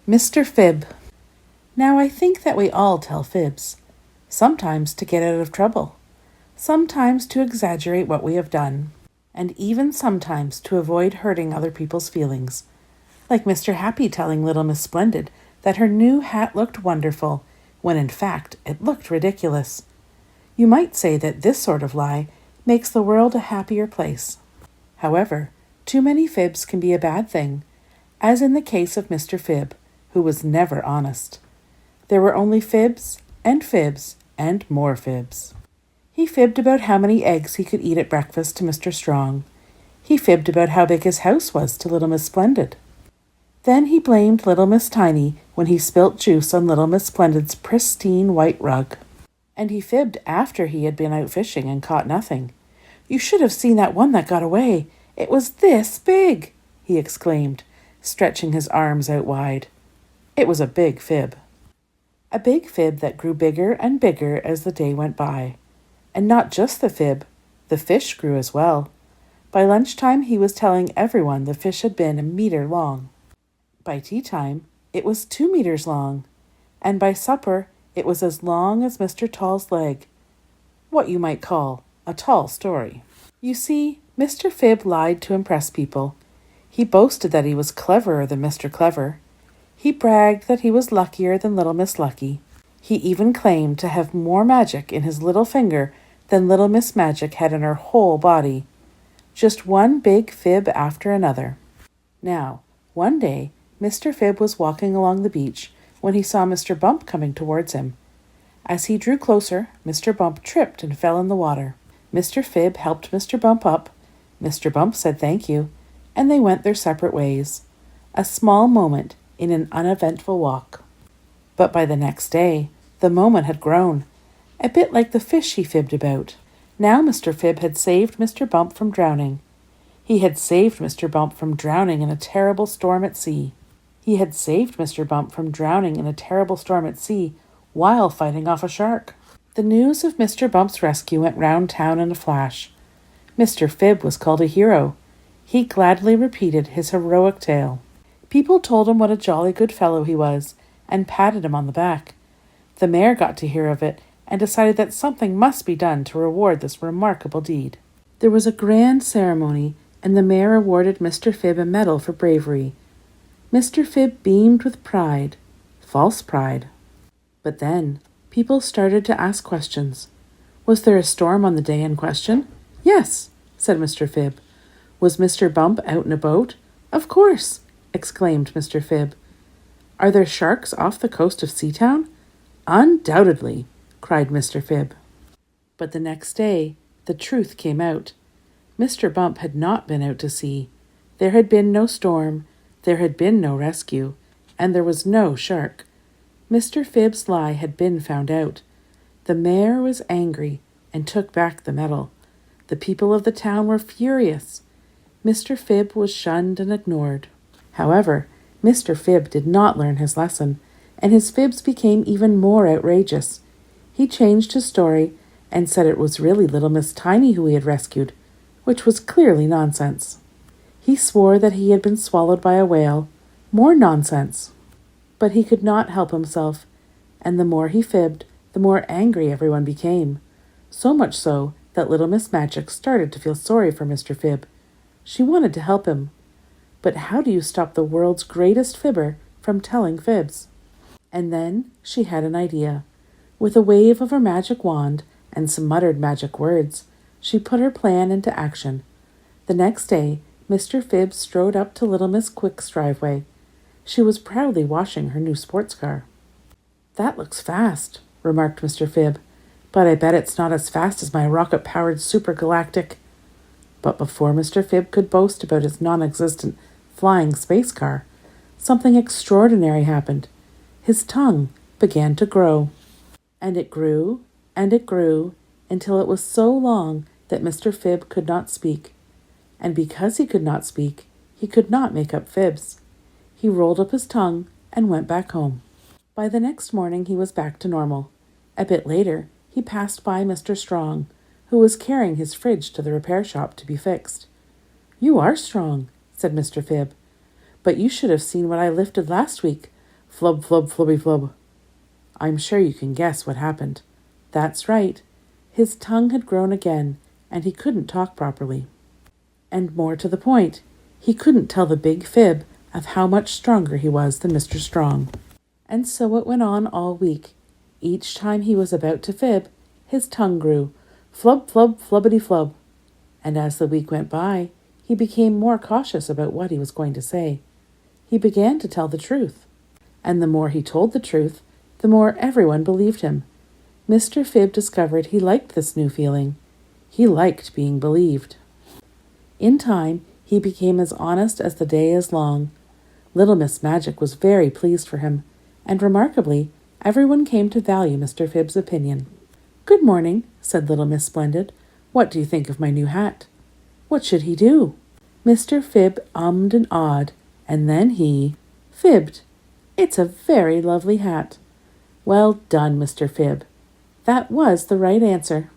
Mr. Fib. Now I think that we all tell fibs, sometimes to get out of trouble, sometimes to exaggerate what we have done, and even sometimes to avoid hurting other people's feelings, like Mr. Happy telling little Miss Splendid that her new hat looked wonderful, when in fact it looked ridiculous. You might say that this sort of lie makes the world a happier place. However, too many fibs can be a bad thing, as in the case of Mr. Fib, who was never honest. There were only fibs and more fibs. He fibbed about how many eggs he could eat at breakfast to Mr. Strong. He fibbed about how big his house was to little Miss Splendid. Then he blamed little Miss Tiny when he spilt juice on little Miss Splendid's pristine white rug. And he fibbed after he had been out fishing and caught nothing. "You should have seen that one that got away. It was this big," he exclaimed, stretching his arms out wide. It was a big fib. A big fib that grew bigger and bigger as the day went by. And not just the fib, the fish grew as well. By lunchtime he was telling everyone the fish had been 1 meter long. By tea time it was 2 meters long. And by supper it was as long as Mr. Tall's leg. What you might call a tall story. You see, Mr. Fib lied to impress people. He boasted that he was cleverer than Mr. Clever. He bragged that he was luckier than little Miss Lucky. He even claimed to have more magic in his little finger than little Miss Magic had in her whole body. Just one big fib after another. Now, one day, Mr. Fib was walking along the beach when he saw Mr. Bump coming towards him. As he drew closer, Mr. Bump tripped and fell in the water. Mr. Fib helped Mr. Bump up. Mr. Bump said thank you, and they went their separate ways. A small moment in an uneventful walk. But by the next day, the moment had grown, a bit like the fish he fibbed about. Now Mr. Fib had saved Mr. Bump from drowning. He had saved Mr. Bump from drowning in a terrible storm at sea. He had saved Mr. Bump from drowning in a terrible storm at sea while fighting off a shark. The news of Mr. Bump's rescue went round town in a flash. Mr. Fib was called a hero. He gladly repeated his heroic tale. People told him what a jolly good fellow he was, and patted him on the back. The mayor got to hear of it, and decided that something must be done to reward this remarkable deed. There was a grand ceremony, and the mayor awarded Mr. Fib a medal for bravery. Mr. Fib beamed with pride, false pride. But then, people started to ask questions. Was there a storm on the day in question? Yes, said Mr. Fib. Was Mr. Bump out in a boat? Of course, exclaimed Mr. Fib. Are there sharks off the coast of Seatown? Undoubtedly, cried Mr. Fib. But the next day, the truth came out. Mr. Bump had not been out to sea. There had been no storm, there had been no rescue, and there was no shark. Mr. Fib's lie had been found out. The mayor was angry and took back the medal. The people of the town were furious. Mr. Fib was shunned and ignored. However, Mr. Fib did not learn his lesson, and his fibs became even more outrageous. He changed his story and said it was really little Miss Tiny who he had rescued, which was clearly nonsense. He swore that he had been swallowed by a whale. More nonsense. But he could not help himself, and the more he fibbed, the more angry everyone became. So much so that little Miss Magic started to feel sorry for Mr. Fib. She wanted to help him. But how do you stop the world's greatest fibber from telling fibs? And then she had an idea. With a wave of her magic wand and some muttered magic words, she put her plan into action. The next day, Mr. Fib strode up to little Miss Quick's driveway. She was proudly washing her new sports car. That looks fast, remarked Mr. Fib, but I bet it's not as fast as my rocket-powered supergalactic. But before Mr. Fib could boast about his non-existent flying space car, something extraordinary happened. His tongue began to grow. And it grew, and it grew, until it was so long that Mr. Fib could not speak. And because he could not speak, he could not make up fibs. He rolled up his tongue and went back home. By the next morning he was back to normal. A bit later, he passed by Mr. Strong, who was carrying his fridge to the repair shop to be fixed. "You are strong," said Mr. Fib, "but you should have seen what I lifted last week. Flub, flub, flubby, flub. I'm sure you can guess what happened. That's right. His tongue had grown again, and he couldn't talk properly. And more to the point, he couldn't tell the big fib of how much stronger he was than Mr. Strong. And so it went on all week. Each time he was about to fib, his tongue grew, flub, flub, flubbity, flub. And as the week went by, he became more cautious about what he was going to say. He began to tell the truth. And the more he told the truth, the more everyone believed him. Mr. Fib discovered he liked this new feeling. He liked being believed. In time, he became as honest as the day is long. Little Miss Magic was very pleased for him, and remarkably, everyone came to value Mr. Fib's opinion. "Good morning," said Little Miss Splendid. "What do you think of my new hat?" What should he do? Mr. Fib ummed and awed, and then he fibbed. "It's a very lovely hat." "Well done, Mr. Fib. That was the right answer."